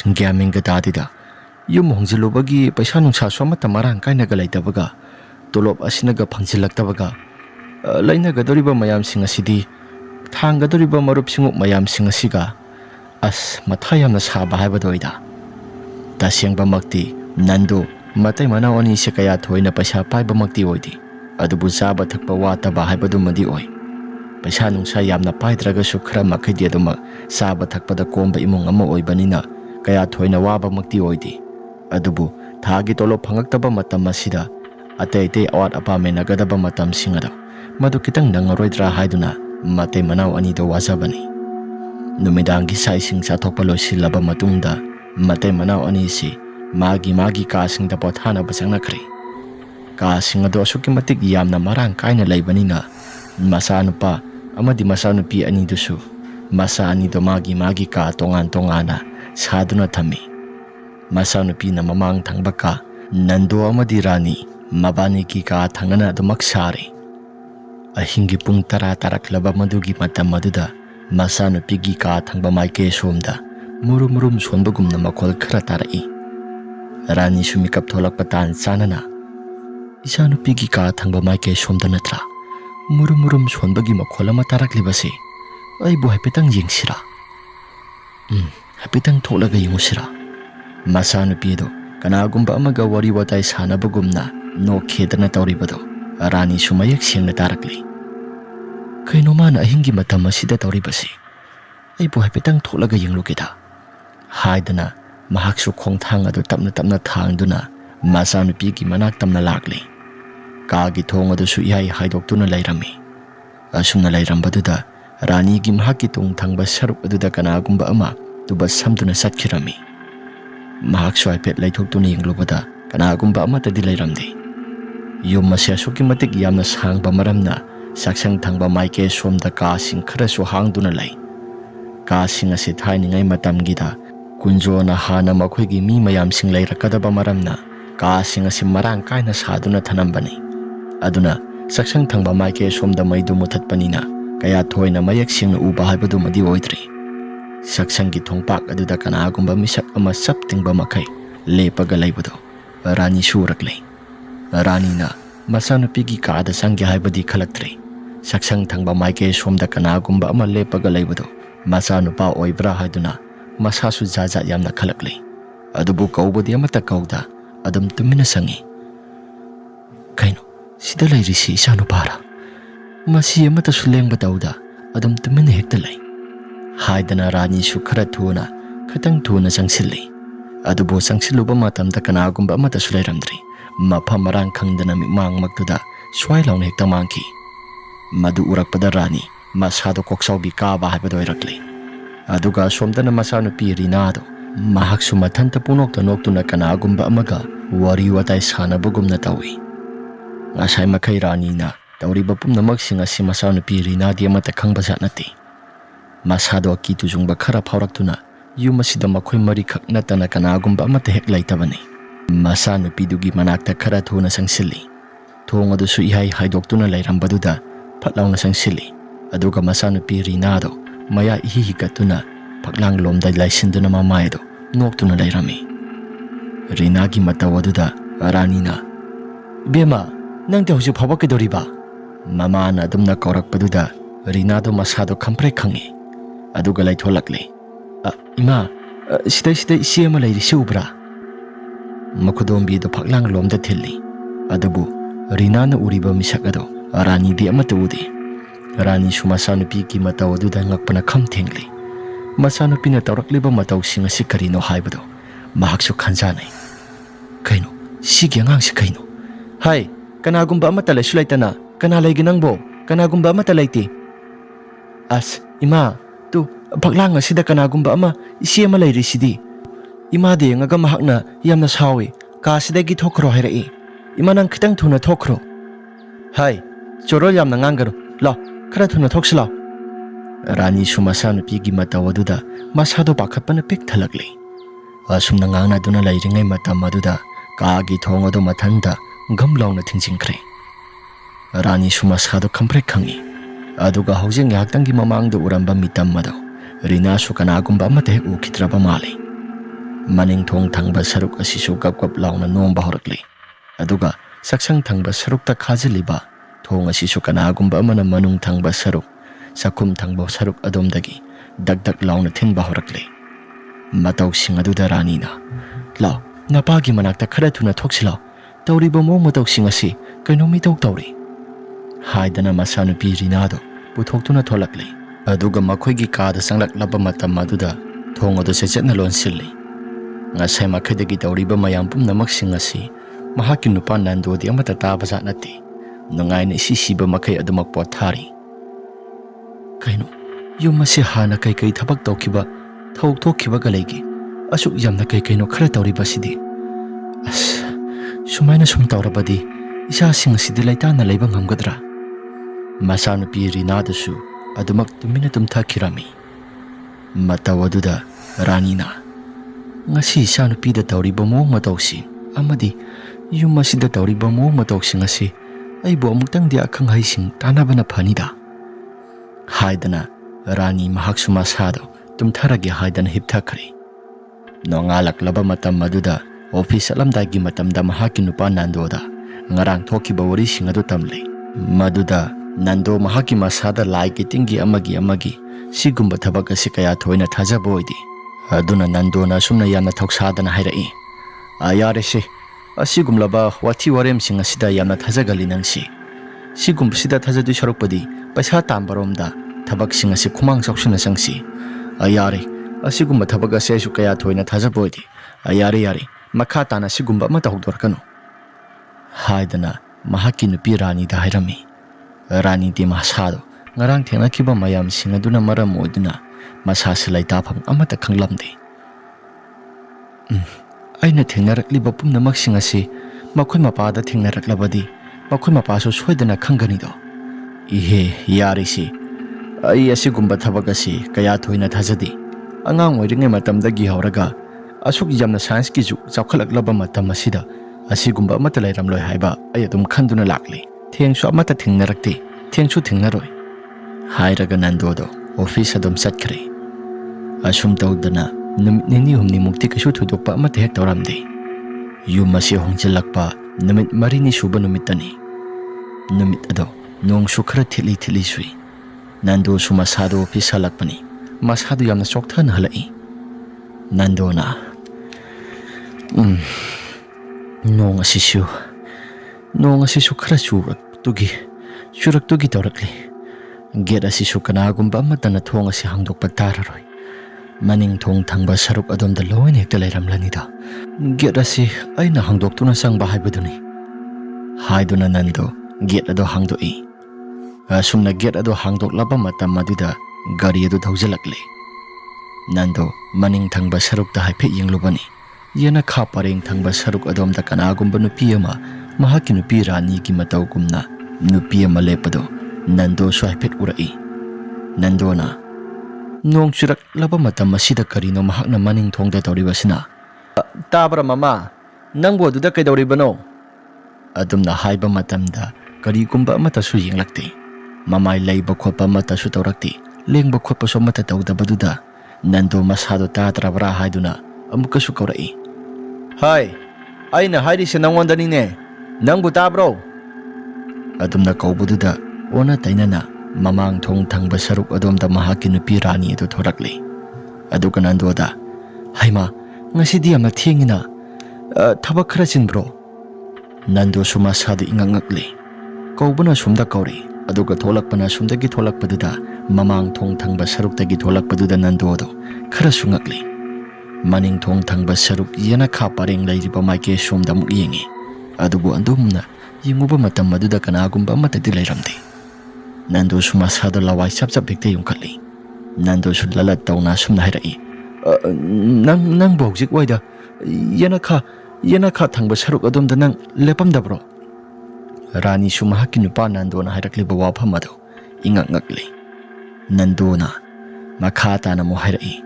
Gyaming gadadida. Yum hongzilubagi paisa nungsa swamata marang kainaga laitabaga. Tolop asinaga phangsilaktabaga. Lainagadoriba mayamsing asidi. Thangadoriba marupsinguk mayamsing asiga. Mathayamna saba haibadoida. Tasyangbamakti Nando matai manaw ani siya kaya thoina paisa paibamakti oidi. Adubu saba thakpa wataba haibadumadi oi. Paisa nungsa yamna paidragasu khara makhidi aduma saba thakpada komba imong ama oibanina kaya thoina wabamakti oidi. Adubu thagi tolo phangakdaba matam asida atay awat apame nagadaba matam singado madu kitang nangaroidra haiduna matai manaw anido wasabani. Numidangi saising sa thokpalo silaba matungda matai manaw anisi magi kasing da pothana basang nakri. Kasing ado asuki matik yamna marang kaina laybanina masanupa amadi masanupi anidusu masa anido magi ka tongan-tongana saduna thami. Masanupi na mamang tangbaka Nando amadi Rani mabani ki ka thangana adumak sari. Ahingi pung tara-taraklaba madugi matam maduda masanupi gi ka thangba maike somda murum sonbagum na makol khara tarai. Rani sumikap tholak patan sanana. Isanupi gi ka thangba maike somda natra. Murum sonbagi makol ama taraklibasi. Ay buhay pitang yengsira. Hapitang tholaga yungusira. Masanupi do kanagumba amaga wari watay sanabagumna no khedana tawribado. Rani sumayak siyang natarakli. Kaino man ahingi matam asida tawribasi. Ay buhay pitang tholaga yunglukita. Haidana mahaksu khongthang ado tapna thangduna masanupi gi manak tamna lakli. Kagi thong ado su ihai haidoktuna lairami. Asumna lairambaduda Rani gi mahaki tungthangba saruk aduda kanagumba ama tuba samduna satkirami. Mahak swipet laithoktuna yenglubada kanagumba ama tadi lairamdi. Yum masya suki matik yamna sangba maramna saksang thangba maike somda kasing kharasu hangduna lai. Kasing asi thainingay matamgida kunjo na hana makoygi mi mayamsing lairakadaba maramna kasing asi marang kaina saduna thanambani. Aduna saksang thangba maike somda maidu muthatpanina kaya thoina mayak singna uba haibadu madi oidri. Saksanggi thongpak aduda kanagumba misak ama saptingba makai lepaga laibado Rani suraklay. Rani na masanupigi kaada sanggi haibadi kalaktri. Saksang thangba maike somda kanagumba ama lepaga laibado masanupa oibra haiduna masasu jaja yamna kalaklay. Adubu kaubadi amata kauda adum tumina sangi. Kaino sida lairisi isanupara. Masi amata suleng batauda adum tumina hektalay. Haidana Rani su khara thuna khatang thuna sangsilli. Adubo sangsiluba matamda kanagumba amata sulairamdri. Mafam marang khangdana mimang magtuda swai launa hekta mangki. Madu urakpada Rani masado koksaubi kaba haibado irakli. Aduga somdana masanupi Rinado mahaksu mathanta punokta noktuna kanagumba amaga wari watay sanabagumna tawi. Ngasay makai Rani na tawriba pumnamak singasi masanupi Rinadi amata khangbasa nati. Masado akitujungba khara phaurakhtuna yumasida makhoi marikak natana kanagumba amata hek laitabani. Masanupidugi manakta khara thuna sangsilli. Thong adusu ihai haidoktuna lairambaduda phatlauna sangsilli. Aduga masanupi Rinado maya ihihigatuna phaklang lomda laisinduna mamayado noktuna lairami. Rinagi matawaduda Ranina Bema nangte hujik phaba kedoriba. Mamana adumna kaurakpaduda Rinado masado khamprai khangi. Aduga laitholakli. Ima sida isi ama lairisi ubra. Makudombi do phaklang lomda thilli. Adubu Rinana uriba misak ado Rani di amata udi. Rani su masanupi ki mataw aduda ngakpana kham thengli. Masanupi na tawrakliba mataw singa si karino haibado mahaksu khanjanay. Kaino sige ngang si kaino. Hai kanagumba amata laisulaitana kanalay ginangbo kanagumba amata laiti. Ima tu phaklang asida kanagumba ama isi ama lairisidi. Ima de ngaga mahakna yamna sawi ka sidagi thokro hairai. Ima nang khitang thuna thokro. Hai choro yamna ngangaro la khara thuna thoksila. Ranisu masanupigi mataw aduda masado pakhatpana pik thalakli. Asumna ngangnaduna lairingai matam aduda kaagi thong ado mathanda gamlauna thingchingkhre. Ranisu masado khamprek khangi. Aduga haujeng ngaktangi mamangda uramba mitam mado Rinasu kanagumba amate ukhidraba male. Maning thong thangba saruk asisu gap launa nomba horakli. Aduga saksang thangba sarukta khajiliba thong asisu kanagumba amana manung thangba saruk sakum thangba saruk adomdagi dagdag launa thinba horakli. Mataw sing aduda Ranina law napagi manakta khara thuna thoksilaw tawriba mong mataw sing asi kainomi tawri haidana masanupi Rinado puthokhtuna tholakli. Aduga makhoigi kaada sanglaklaba matam aduda thong adu sechetna lonsilli. Ngasai makhadagi tawriba mayam pumnamak sing asi mahaki nupa Nando di amata taba jat nati nungai na isisiba makai adumak pothari. Kaino yum masi hana kai thabak tawkiba thokhiba ga leigi asuk yamna kaino khara tawriba sidi as sumaina sum tawrabadi isa sing sidi laitana leiba ngamgadra. Masanupi Rinadasu adumak tumina tumthakirami. Mataw aduda Ranina ngasi isanupi da tawriba mong matawsi amadi yum masida tawriba mong matawsi ngasi aibu amuktang di akhang haising tanaba na phanida. Haidana Rani mahaksu masado tumtharagi haidana hipthakri. Nongalaklaba matam aduda office alamdagi matamda mahaki nupa Nandoda ngarang thokiba wari sing adu tamli. Maduda Nando mahaki masada laiki tingi amagi sigumba thabak asi kaya thoina thajaba oidi. Aduna Nando na sumna yamna thoksadana hairai. Ayarese asigumlaba wathi warem sing asida yamna thajagali nangsi. Sigumbsida thajadu sarukpadi paisa tambaromda thabak sing asi khumang saksuna sangsi. Ayare asigumba thabak ase su kaya thoina thajaba oidi. Ayare makha tana sigumba amata hokdorkanu. Haidana mahaki nupi Rani da hairami. Rani di masado ngarang thengnakiba mayam sing aduna maram oiduna masa silai tafam amata khanglamde. Aina thengnarakliba pumnamak sing asi makhoi mapada thengnaraklabadi makhoi mapasu soidana khangani do. Ihe yarisi ai asigumba thabak asi kaya thoina thajadi angang oiringai matamdagi hauraga asuk yamna science ki ju chakhalaklaba matam asida asigumba amata lairamloi haiba ai adum khanduna lakli. Thengsu amata thengnarakti thengsu thengnaroi hairaga Nandodo office adum satkhre. Asum tawdana numit nini humni mukti kasu thudokpa amata hek tawramde. Yum asi hongjilakpa numit marini suba numitani. Numit ado nongsu khara thili sui. Nando su masado office halakpani masado yamna chokthana halai. Nandona nong asisu khara churak tugi tawrakli. Get asisu kanagumba amatana thong asi hangdokpa tararoi. Maning thong thangba saruk adomda loin hekta lairamlanida. Get asi aina hangdoktuna sangba haibaduni. Haiduna Nando get ado hangdoi. Asumna get ado hangdoklaba matam maduda gari ado thaujalakli. Nando maning thangba sarukta haiphe yenglubani. Yana kha pareng thangba saruk adomda kanagumba nupi ama mahaki nupi Rani ki mataw gumna nupi ama lepado Nando su haiphet urai. Nandona nong churak laba matam masida karino mahakna maning thongda tawribasina. Tabra mama nangbo aduda kaidawribano. Adumna haiba matamda karigumba amata su yenglakti. Mamai leiba khotpa amata su tawrakti. Lengba khotpa su amata tawdabaduda Nando masado tatrabra haiduna amuka su kaurai. Hai aina hairisi nangondanine nangbu tabro. Adumna kaubududa ona tainana mamang thong thangba saruk adomda mahaki nupi Rani adu thorakli. Aduga Nandoda haima ngasidi amna thengina thabak khara chinbro. Nando su masado ingangakli. Kaubuna sumda kauri aduga tholakpana sumdagi tholakpaduda mamang thong thangba saruktagi tholakpaduda Nandodo khara sungakli. Maning thong thangba saruk yana kha pareng lairiba maike somda muk yengi. Adubu andumna yenguba matam maduda kanagumba amatadi lairamde. Nando su masado lawai chap hekta yungkatli. Nando su lalat tawna sumna hairai. Nang bawjik waida yana kha thangba saruk adomda nang lepamdabro. Rani su mahaki nupa Nando na hairakliba wafam ado ingakngakli. Nandona makha tana mo hairai.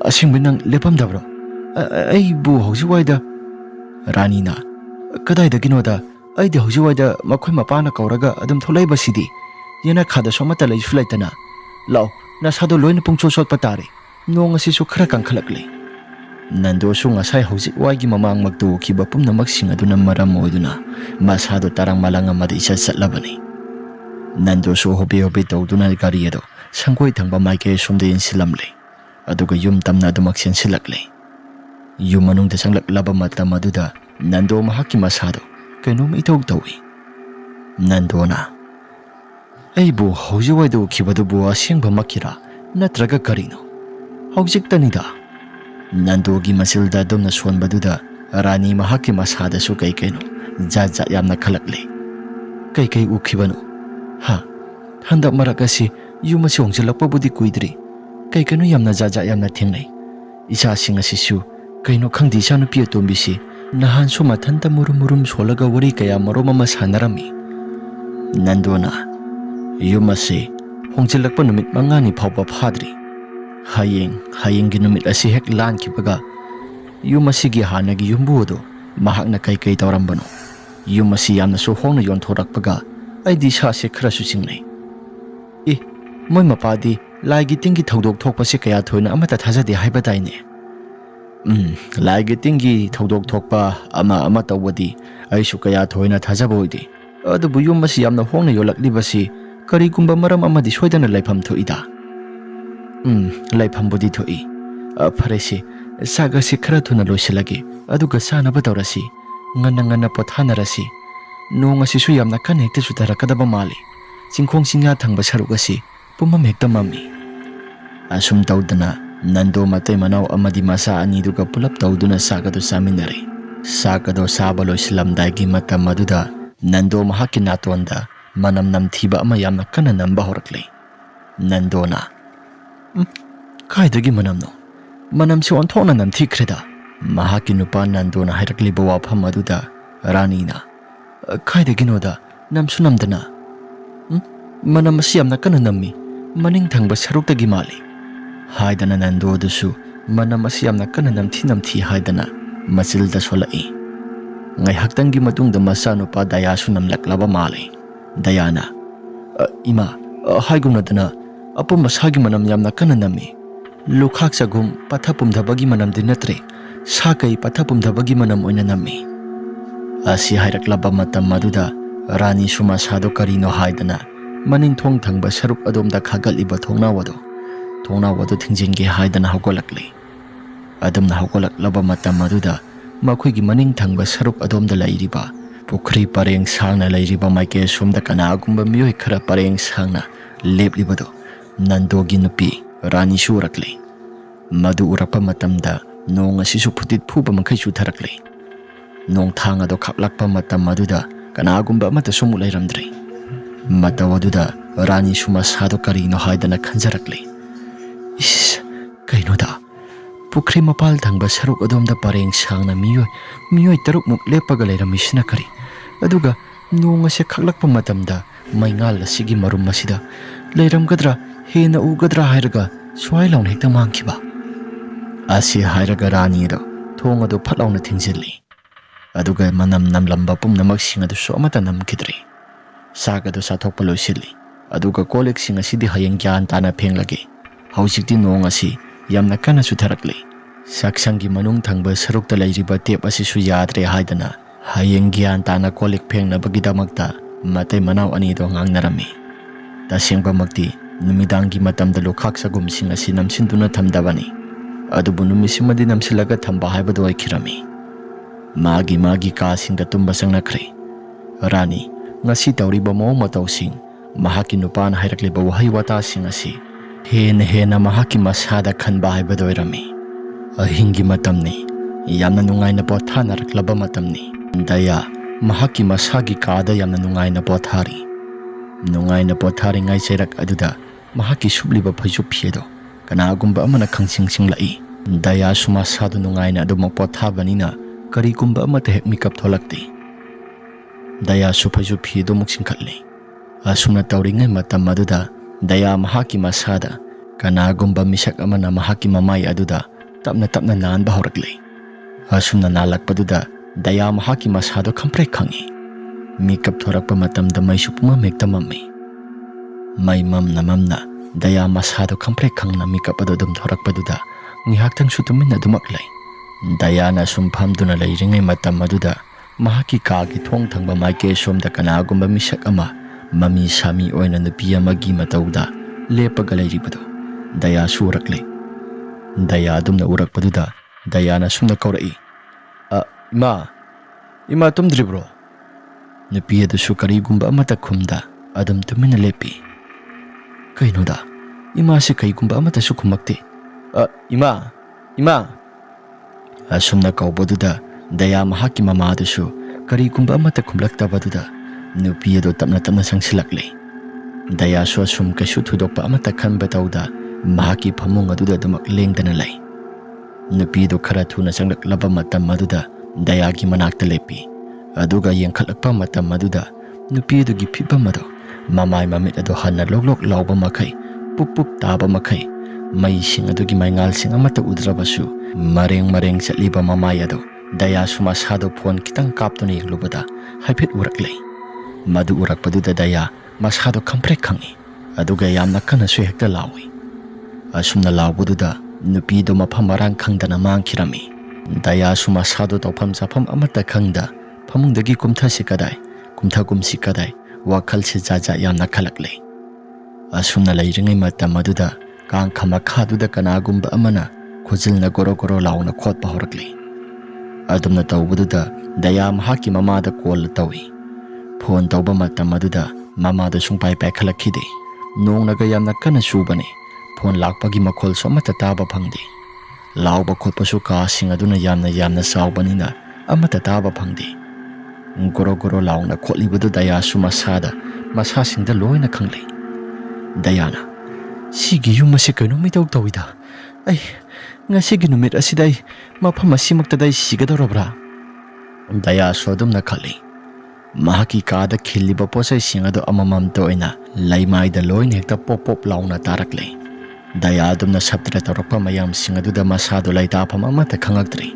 Asingba nang lepamdabro? Aibu haujiwaida. Rani na kadaidaginoda aidi haujiwaida makhoi mapana kauraga adum tholaibasidi yana khada somata leisu laitana. Lao nasado loina pungcho sotpa tare. Nong asisu khara kangkhalakle. Nando su ngasai hauji waigi mamang magtu kiba pumnamak sing aduna maram oiduna masado tarang malang amada isa satlabani. Nando su hobi tawduna gari ado sangkoi thangba maike somde insilamle. Aduga yum tamna adumak sensilakle. Yum manungda sanglaklaba matam aduda Nando mahaki masado kainom itawg tawi. Nando na aibu haujiwaidu kibadubu asingba makira natraga karino. Haujiktanida. Nando gi masilda domna sonbaduda Rani mahaki masada su kai kaino jaja yamna khalakle. Kai ukibano. Ha handa marakasi yumasi hongjalakpa budi kuidri. Kai kaino yamna jaja yamna thengnai. Isa singa sisu kaino khangdi sanu pia tombisi nahan su mathanta murum solaga wari kaya maroma sanarami. Nandona yumasi hongjalakpa numit mangani phawpa phadri. Hayeng gi numit asi hek lan kibaga yumasi gi hanagi yumbudo mahakna kai tawrambano. Yumasi yamna su hongna yonthorakpaga aidi sa se khara su singnai. Moi mapadi laigi tingi thodok thokpa se kaya thoina amata thajade haibadaine. Laigi tingi thodok thokpa ama tawadi aisu kaya thoina thajaba oidi. Adubu yumasi yamna hongna yolaklibasi karigumba maram amadi soidana laifam thoida. Laifam budi thoi. Faresi saga se khara thuna loisilagi aduga sanaba tawrasi ngana pothanarasi. Nong asisu yamna kan hekta sutarakadaba mali. Singkhong singa thangba sarugasi pumam hekta mami. Asum tawdana Nando matay manaw amadi masa aniduga pulap tawduna sagado saminare. Sagado saba loisilamdagi mata maduda Nando mahaki natonda manam namthiba ama yamna kana namba horakle. Nando na kaidagi manam no. Manam si onthona namthikreda. Mahaki nupa Nando na hairakliba wafam maduda Rani na kaidagi noda namsu namdana. Manam si yamna kana nammi maning thangba saruktagi mali. Haidana Nando dusu manam si yamna kana namthi haidana masilda solai. Ngay haktanggi matungda masa nupa Daya su namlaklaba mali. Dayana ima haigumna dana apo masagi manam yamna kana nammi. Lukhak sagum pathapumdhabagi manam dinatre sakai pathapumdhabagi manam oina nammi. Asi hairaklaba matam maduda Rani suma sado karino haidana maning thong thangba saruk adomda khagaliba thongnawado thingjinge haidana haukolakle. Adamna haukolak matam maduda makhoi gi maning thangba saruk adomda lairiba pukhri pareng sangna lairiba maike somda kanagumba miyoi khara pareng sangna leplibado Nando gi nupi Rani surakle. Madu urapa matamda nong asisu phutit phuba mangkhai su tharakle. Nong thanga do khaplakpa matam maduda kanagumba amata somu lairamdre. Matawaduda Rani suma sado karino haidana khanjarakle. Kainoda pukhri mapal thangba saruk adomda pareng sangna miyoi taruk muk lepaga leiramisina kari. Aduga nong ase khaklakpa matamda maingal asigi marum masida leiramgadra hena ugadra hairaga swai laun hekta mangkiba. Asi hairaga Rani do thong ado phatlauna thingzilli. Aduga manam namlamba pumnamak singadu so amata namkidri. Sagado sathokpa loisilli. Aduga kolek singa sidi hayeng gyan tana phenglagi. Haujikti nong asi yamna kana sutharakle. Saksangi manung thangba sarukta lairiba tep asisu yadre haidana hayeng gyan tana kolek phengnabagidamagta matay manaw ani do ngangnarami. Tasengba magti numidangi matamda lukhak sagum singa sinamsinduna thamdabani. Adubu numisimadi namsilaga thamba haibado aikirami. Magi ka singa tumba sangnakre. Rani ngasi tawriba mo matawsing mahaki nupana hairakliba wahay wata sing asi hena mahaki masada khanba haibado irami. Ahingi matamni yamna nungay na pothanaраklaba matamni. Daya mahaki masagi kada yamna nungay na pothari. Nungay na pothari ngay serak aduda mahaki subliba phayup piedo kanagumba amana khangsingsing lai. Daya sumasado nungay na adu magpothabani na karigumba amata hek mikap tholakti. Daya su phayup piedo muksingkatli. Asumna tawringay matam maduda Daya mahaki masada kanagumba misak amana mahaki mamay aduda tapna naan bahuraklay. Asumna nalakpaduda daya mahaki masado kampre khangi. Mikap thorakpa matamda may supumamik tamami. May mamna daya masado kampre khang na mikap adodum thorakpaduda ngihaktang sutumin na dumaklay. Daya na sumphamduna layringay matam aduda mahaki kagi thong thangba maike somda kanagumba misak ama mami sami oina nupi amagi matauda lepaga layribado daya suraklay. Daya adum na urakpaduda daya na sumna kaurai. Ima tumdribro? Nupi adusu karigumba amata khumda adum tumina lepi. Kainoda ima si kaigumba amata su khumakte. Ima asumna kaubaduda daya mahaki mama adusu karigumba amata khumlaktabaduda nupi adu tapna sangsilaklay. Daya su asum kasu thudokpa amata khanba tauda mahaki phamung aduda dumak lengdana lay. Nupi adu khara thuna sanglak matam aduda daya gi manakta lepi. Aduga yengkhalakpa matam aduda nupi adu gi phibam adu mamai mamit adu hanna lok lauba makai pup taba makai mai sing adu gi maingal sing amata udrabasu mareng chatliba mamai adu daya suma sado phone kitang kaptuna yenglubada haiphet uraklay. Madu urakpaduda daya masado kampre khangi aduga yamna kana su hekta lawi. Asumna lawbududa nupi do mafam marang khangdana mangkhirami. Daya suma sado tawpham chafam amata khangda phamungdagi kumthasi kadai kumsi kadai wakhalsi jaja yamna khalaklay. Asumna layringai matam aduda kang khama khaduda kanagumba amana khujilna goro launa khotpa horaklay. Adumna tawbududa daya mahaki mamada call tawi. Phone tawba matam aduda mamada sungpai paikhalakkhide. Nongnaga yamna kana subani. Phone lakpagi makhol so amata taba phangde. Lauba khotpasu ka sing aduna yamna saubanina amata taba phangde. Goro launa khotlibudu daya suma sada masa singda loina khanglay. Dayana sigi yum mase kaino mitau tawida. Ai ngasigi numit asidai mafam asimaktadai sigadorabra. Daya sodumna khali. Mahaki kada khiliba posai singado amamam toina laimaida loin hekta pop launa taraklay. Daya adumna sabtra tarakpa mayam singaduda masado laitapam amata khangagdri.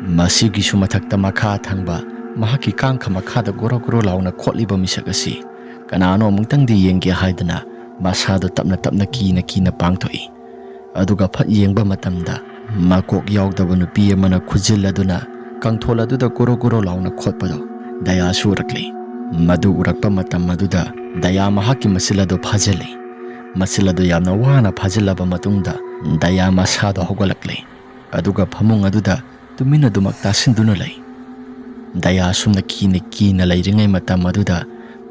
Masigi sumathakta makha thangba mahaki kangkha makhada goro launa khotliba misak asi kanano mungtangdi yengge haidana masado tapna kina pangthoi. Aduga phat yengba matamda makok yaudaba nupi amana khujilladuna kangtholaduna goro launa khotpado daya suraklay. Madu urakpa matam maduda daya mahaki masilado phajali. Masilado yamna wana phajilaba matungda daya masado hogalaklay. Aduga phamung aduda tumina dumak tasinduna lay. Daya sumna kina layringai matam aduda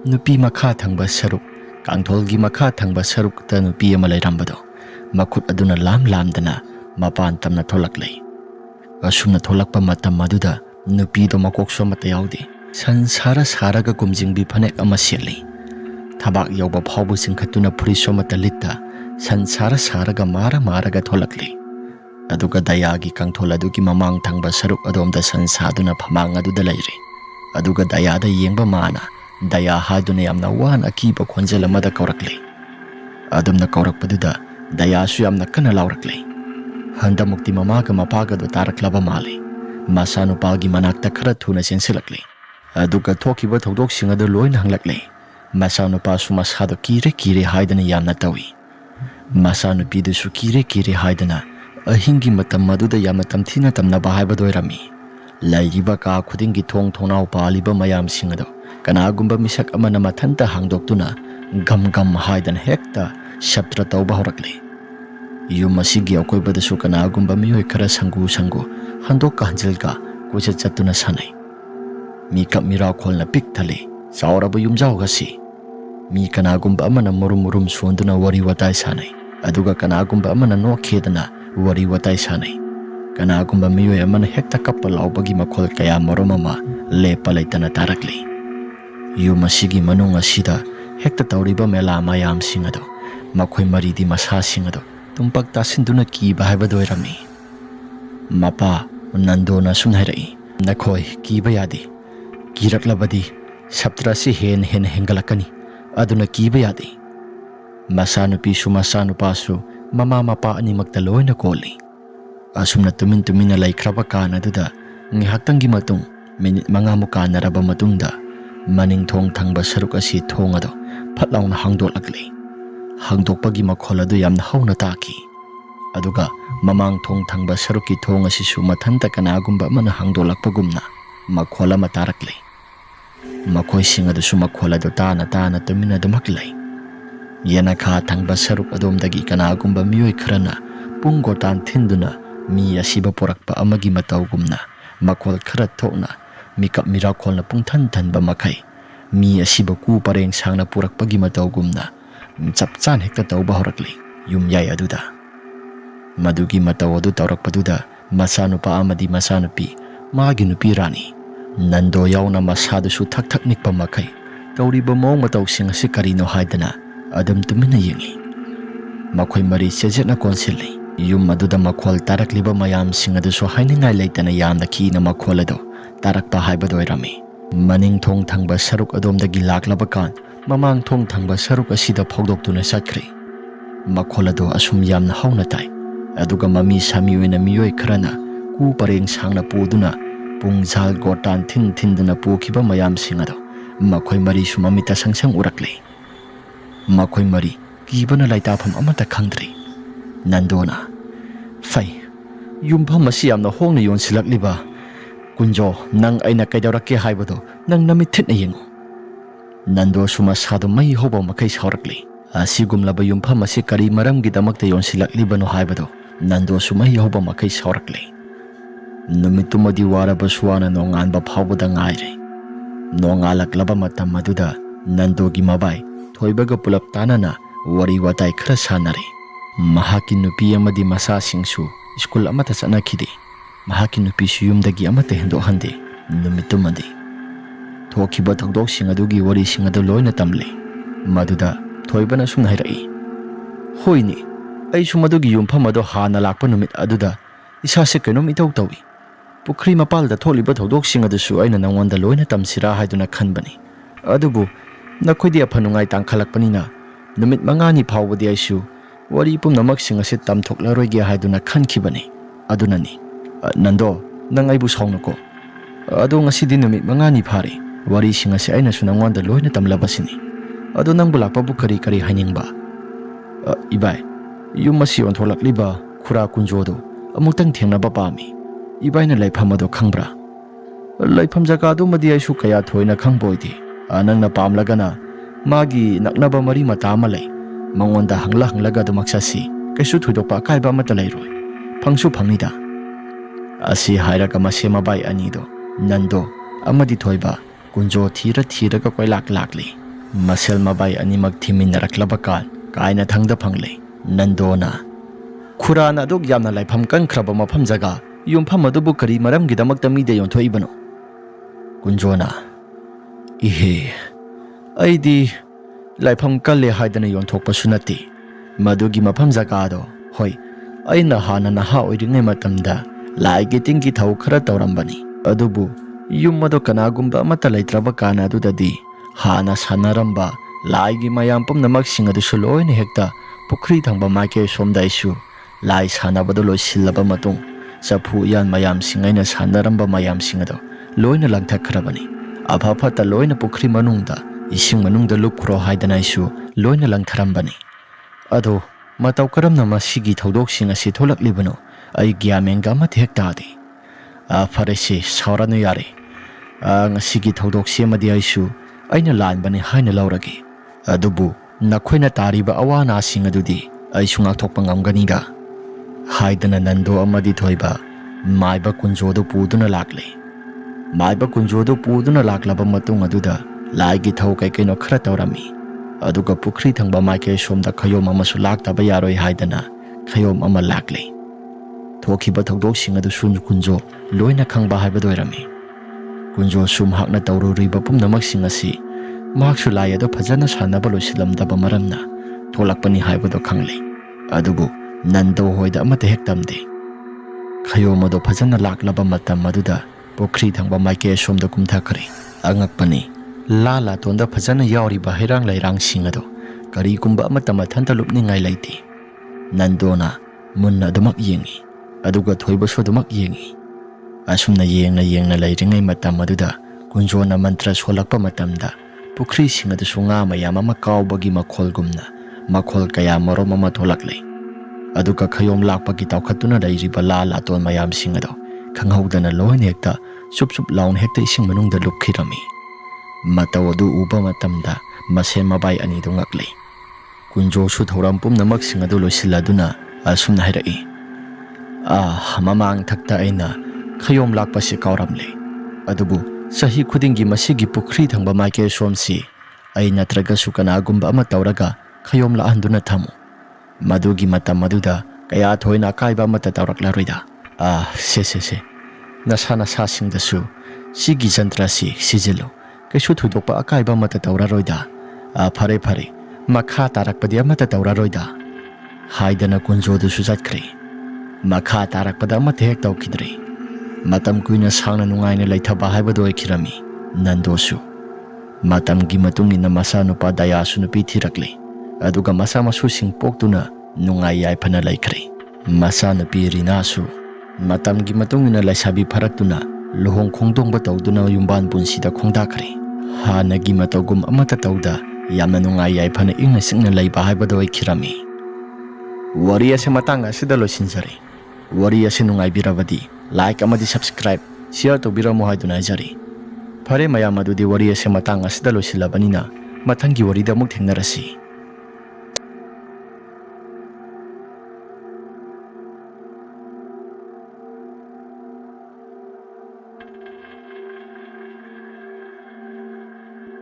nupi makha thangba saruk kangtholgi makha thangba saruk ta nupi ama layrambado makhut aduna lamdana mapan tamna tholaklay. Asumna tholakpa matam aduda nupi do makokso mata yaudi. Sansara saraga kumjingbi phanek ama seli. Thabak yauba phawbu singkhatuna phuriso mata litta sansara saraga maraga tholaklay. Aduga dayagi kangtholadugi mamang thangba saruk adomda sansaduna phamang aduda layre. Aduga dayada yengba mana daya haduna yamna wana akiba khonjel amada kauraklay. Adumna kaurakpaduda daya su yamna kana lauraklay. Handamukti mamaga mapaga do taraklaba mali. Masanupagi manakta khara thuna sensilaklay. Aduga thokiba thodoksinga adu loina hanglaklay. Masanupa su masado kire haidana yamna tawi. Masanupi du su kire haidana ahingi matam maduda yamna tamthina tamnaba haibadoi layriba ka khudingi thongnau paliba mayam singado kanagumba misak amana mathanta hangdoktuna gam haidana hekta shaptra tawba horaklay. Yum asigi akoibadasu kanagumba miyoi khara sangu handok hanjilga kuja chatuna sanai. Mikap mira kholna pik thale sauraba yumjau gasi. Mi kanagumba amana murum suanduna wari watai sanai. Aduga kanagumba amana no khedana wari watai sanai. Kanagumba miyoi amana hekta kappa laubagi makhol kaya moromama lepa laitana taraklay. Yum asigi manung asida hekta tauriba mela mayam singado makhoi maridi masa singado tumpak tasinduna kiba haibadoi Mapa nandona sunhairai nakhoi kiba yadi. Kiraklabadi sabtra si hen hengalakani aduna kiba yadi. Masanupisu masanupasu mama mapa animakta loina koli. Asumna tumin-tumina laikraba kanaduda ngihaktangi matung minit mangamu kanaraba matungda maning thong thangba saruk asi thong ado phatlauna hangdolakli. Hangdokpagi makhol adu yamna hauna taki. Aduga mamang thong thangba saruki thong asisu mathanta kanagumba amana hangdolakpagumna makhol ama tarakli. Makoising adu su makhol adu tana tumina dumaklay. Yanakha thangba saruk adomdagi kanagumba miyoi kharana punggotan thinduna mi asiba porakpa amagi matawgumna makhol khara thokna mikap mirakhol na pungthan-thanba makai mi asiba ku pareng sangna purakpagi matawgumna chapchan hekta tawba horakli yum yai aduda. Madugi mataw adu tawrakpaduda masanupa amadi masanupi magi nupi rani Nando yauna masadusu thak-thak nikpa makai tawriba mawng matawsing asi karino haidana adam tumina yengi. Makhoi mari sejetna konsili yum aduda makhol tarakliba mayamsing adusu hainingai leitana yamna kina makhol ado tarakpa haibado oirami. Maning thong thangba saruk adomdagi laklaba kan mamang thong thangba saruk asida phogdoktuna satkri. Makhol ado asum yamna hauna tai aduga mami sami oina miyoi kharana ku pareng sangna puduna pungjal gotan thin-thinduna pukiba mayamsing ado makhoi mari su mamita sangsang urakli. Makhoi mari kibana laitafam amata khangdri. Nandona fai yumpham asi yamna hongna yonsilakliba Kunjo nang aina kaidawrakke haibado nang namit thitna yengu. Nando su masado mai hobo makai saurakli. Asigumlaba yumpham asi kari maramgidamakta yonsilaklibano haibado Nando su mai hobo makai saurakli. Numitumadi waraba suwana nonganba phawbada ngaire. Nongalaklaba matam maduda Nandogi mabai thoibaga pulap tanana wari watai khara sanare. Mahaki nupi amadi masasingsu skul amata chanakhide. Mahaki nupi su yumdagi amata hendohande numitumadi. Thokiba thokdoksing adugi warising adu loina tamle. Maduda thoibana sumna hairai. Hoini ai sumadugi yumpham ado hana lakpa numit aduda isase kainom itaw tawi. Pukri mapalda tholiba thokdoksing adusu aina nangwanda loina tamsira haiduna khanbani. Adubu nakhodi aphanungai tangkhalakpanina numit mangani phawbadi aisu wari pumnamaksing ase tamthoklaroi haiduna khankhibani. Adunani Nando nang aibu sawnako ado ngasidi numit mangani phare wari sing ase aina su nangwanda loina tamlabasini. Ado nang bulakpa bu kari haningba. Ibai yum masi ontholakliba khura kunjodo amutang thengnaba pami. Ibai na laifam ado khangbra. Laifam jaga ado madi aisu kaya thoina khangboidi. Anang na pamlagana magi naknaba mari mata ama lay. Mangonda hanglaga dumaksasi kaisu thuidokpa kaiba amata lairoi. Phangsu phangnida. Asi hairaga masemabai anido Nando amadi thoiba kunjo thiraga koilak-lakli. Masel mabai animak thiminaraklaba kan kaina thangda phangle. Nandona khurana aduk yamna laifam kankraba mafam jaga yumpham adubu kari maramgidamakta mide yonthoibano. Kunjona ihe aidi laifam kalle haidana yonthokpasu nati. Madugi mafam jaga ado hoi aina hana naha oiringai matamda laigi tingki thau khara tawrambani. Adubu yum ado kanagumba amata laitraba kana adudadi hana sanaramba laigi mayam pumnamaksing adusu loina hekta pukri thangba maike somda isu lai sanabado loisillaba matung sapu yan mayam singaina sanaramba mayam singado loina langthakhrabani. Aphapata loina pukri manungda ising manungda lukro haidana isu loina langtharambani. Ado mataw karamna masigi thodok asi tholaklibano ai gyamenga amati hektadi. Farese sauranu yare. Ngasigi thodok semadi aisu aina lanbani haina lauragi. Adubu nakhoina tariba awana sing adudi aisu ngakthokpa ngamganiga haidana Nando amadi thoiba maiba kunjodo puduna lakle. Maiba kunjodo puduna laklaba matung aduda laigi thau kai kaino khara tawrami. Aduga pukri thangba maike somda khayom amasu laktaba yaroi haidana khayom ama lakle. Thokiba thokdoksing adu sun kunjo loina khangba haibadoirami. Kunjo sum hakna tawruriba pumnamaksing asi mahaksu lai ado phajana sanaba loisilamdaba maramna tholakpani haibado khangle. Adubu Nando hoida amata hektamde. Khayom ado phajana laklaba matam maduda pukri thangba maike somda kumthakhre. Angakpani lala tonda phajana yauriba herang lairang sing ado ꯀꯔꯤꯒꯨꯝꯕ ꯑꯃꯠꯇ ꯃꯊꯟꯇ ꯂꯨꯞꯅꯤꯡꯉꯥꯏ ꯂꯩꯇꯦ꯫ ꯅꯟꯗꯣꯅ ꯃꯨꯟꯅ ꯑꯗꯨꯃꯛ ꯌꯦꯡꯉꯤ, ꯑꯗꯨꯒ ꯊꯣꯏꯕꯁꯨ ꯑꯗꯨꯃꯛ ꯌꯦꯡꯉꯤ꯫ ꯑꯁꯨꯝꯅ ꯌꯦꯡꯅ ꯂꯩꯔꯤꯉꯩ ꯃꯇꯝ ꯑꯗꯨꯗ ꯀꯨꯟꯖꯣꯅ ꯃꯟꯇ꯭ꯔ ꯁꯣꯜꯂꯛꯄ ꯃꯇꯝꯗ ꯄꯨꯈ꯭ꯔꯤꯁꯤꯡ ꯑꯗꯨꯁꯨ ꯉꯥ ꯃꯌꯥꯝ ꯑꯃ ꯀꯥꯎꯕꯒꯤ ꯃꯈꯣꯜꯒꯨꯝꯅ ꯃꯈꯣꯜ ꯀꯌꯥ ꯃꯔꯨꯝ ꯑꯃ ꯊꯣꯛꯂꯛꯂꯦ꯫ ꯑꯗꯨꯒ ꯈꯌꯣꯝ ꯂꯥꯛꯄꯒꯤ ꯇꯥꯎꯈꯠꯇꯨꯅ ꯂꯩꯔꯤꯕ ꯂꯥ ꯂꯥꯇꯣꯟ ꯃꯌꯥꯝꯁꯤꯡ ꯑꯗꯣ ꯈꯪꯍꯧꯗꯅ ꯂꯣꯏꯅ ꯍꯦꯛꯇ ꯆꯨꯞ ꯆꯨꯞ ꯂꯥꯎꯅ ꯍꯦꯛꯇ ꯏꯁꯤꯡ ꯃꯅꯨꯡꯗ ꯂꯨꯞꯈꯤꯔꯝꯃꯤ꯫ ꯃꯇꯧ ꯑꯗꯨ ꯎꯕ ꯃꯇꯝꯗ ꯃꯁꯦꯟ ꯃꯕꯥꯏ ꯑꯅꯤꯗꯨ ꯉꯛꯂꯤ꯫ ꯀꯨꯟꯖꯣꯁꯨ ꯊꯧꯔꯝ ꯄꯨꯝꯅꯃꯛꯁꯤꯡ ꯑꯗꯨ ꯂꯣꯏꯁꯤꯜꯂꯗꯨꯅ ꯑꯁꯨꯝꯅ ꯍꯥꯏꯔꯛꯏ, ꯃꯃꯥꯡ ꯊꯛꯇ ꯑꯩꯅ ꯈꯌꯣꯝ ꯂꯥꯛꯄꯁꯤ ꯀꯥꯎꯔꯝꯂꯦ, ꯑꯗꯨꯕꯨ ꯆꯍꯤ ꯈꯨꯗꯤꯡꯒꯤ ꯃꯁꯤꯒꯤ ꯄꯨꯈ꯭ꯔꯤ ꯊꯪꯕ ꯃꯥꯏꯀꯩ ꯁꯣꯝꯁꯤ ꯑꯩ ꯅꯠꯇ꯭ꯔꯒꯁꯨ ꯀꯅꯥꯒꯨꯝꯕ ꯑꯃ ꯇꯧꯔꯒ ꯈꯌꯣꯝ ꯂꯥꯛꯍꯟꯗꯨꯅ ꯊꯝꯃꯨ꯫ ꯃꯗꯨꯒꯤ ꯃꯇꯝ ꯑꯗꯨꯗ ꯀꯌꯥ ꯊꯣꯏꯅ ꯑꯀꯥꯏꯕ ꯑꯃꯠꯇ ꯇꯧꯔꯛꯂꯔꯣꯏꯗ꯫ ꯁꯦ ꯅꯁꯥꯁꯤꯡꯗꯁꯨ ꯁꯤꯒꯤ ꯖꯟꯇ꯭ꯔꯁꯤ ꯁꯤꯖꯤꯜꯂꯨ, ꯀꯩꯁꯨ ꯊꯣꯏꯗꯣꯛꯄ ꯑꯀꯥꯏꯕ ꯑꯃꯠꯇ ꯇꯧꯔꯔꯣꯏꯗ꯫ ꯐꯔꯦ ꯃꯈꯥ ꯇꯥꯔꯛꯄꯗꯤ ꯑꯃꯠꯇ ꯇꯧꯔꯔꯣꯏꯗ ꯍꯥꯏꯗꯅ ꯀꯨꯟꯖꯣꯗꯨꯁꯨ ꯆꯠꯈ꯭ꯔꯦ꯫ ꯃꯈꯥ ꯇꯥꯔꯛꯄꯗ ꯑꯃꯠꯇ ꯍꯦꯛ ꯇꯧꯈꯤꯗ꯭ꯔꯦ꯫ ꯃꯇꯝ ꯀꯨꯏꯅ ꯁꯥꯡꯅ ꯅꯨꯡꯉꯥꯏꯅ ꯂꯩꯊꯕ ꯍꯥꯏꯕꯗꯨ ꯑꯣꯏꯈꯤꯔꯝꯃꯤ꯫ ꯅꯟꯗꯣꯁꯨ ꯃꯇꯝꯒꯤ ꯃꯇꯨꯡ ꯏꯟꯅ ꯃꯆꯥꯅꯨꯄꯥ ꯗꯌꯥꯁꯨ ꯅꯨꯄꯤ ꯊꯤꯔꯛꯂꯦ, ꯑꯗꯨꯒ ꯃꯆꯥ ꯃꯁꯨꯁꯤꯡ ꯄꯣꯛꯇꯨꯅ ꯅꯨꯡꯉꯥꯏ ꯌꯥꯏꯐꯅ ꯂꯩꯈ꯭ꯔꯦ꯫ ꯃꯆꯥꯅꯨꯄꯤ ꯔꯤꯅꯥꯁꯨ ꯃꯇꯝꯒꯤ ꯃꯇꯨꯡ ꯏꯟꯅ ꯂꯩꯁꯥꯕꯤ ꯐꯔꯛꯇꯨꯅ ꯂꯨꯍꯣꯡ ꯈꯣꯡꯗꯣꯡꯕ ꯇꯧꯗꯨꯅ ꯌꯨꯝꯕꯥꯟ ꯄꯨꯟꯁꯤꯗ ꯈꯣꯡꯗꯥꯈ꯭ꯔꯦ꯫ ꯍꯥꯟꯅꯒꯤ ꯃꯇꯧꯒꯨꯝ ꯑꯃꯠꯇ ꯇꯧꯗ ꯌꯥꯝꯅ ꯅꯨꯡꯉꯥꯏ ꯌꯥꯏꯐꯅ ꯏꯪꯅ ꯆꯤꯛꯅ ꯂꯩꯕ ꯍꯥꯏꯕꯗꯨ ꯑꯣꯏꯈꯤꯔꯝꯃꯤ꯫ ꯋꯥꯔꯤ ꯑꯁꯤ ꯃꯇꯥꯡ ꯑꯁꯤꯗ ꯂꯣꯏꯁꯤꯟꯖꯔꯦ꯫ ꯋꯥꯔꯤ ꯑꯁꯤ ꯅꯨꯡꯉꯥꯏꯕꯤꯔꯕꯗꯤ ꯂꯥꯏꯛ ꯑꯃꯗꯤ ꯁꯕꯁꯀ꯭ꯔꯥꯏꯕ, ꯁꯤꯌꯔ ꯇꯧꯕꯤꯔꯝꯃꯨ ꯍꯥꯏꯗꯨꯅ ꯍꯥꯏꯖꯔꯤ꯫ ꯐꯔꯦ ꯃꯌꯥꯝ, ꯑꯗꯨꯗꯤ ꯋꯥꯔꯤ ꯑꯁꯤ ꯃꯇꯥꯡ ꯑꯁꯤꯗ ꯂꯣꯏꯁꯤꯜꯂꯕꯅꯤꯅ ꯃꯊꯪꯒꯤ ꯋꯥꯔꯤꯗ ꯑꯃꯨꯛ ꯊꯦꯡꯅꯔꯁꯤ꯫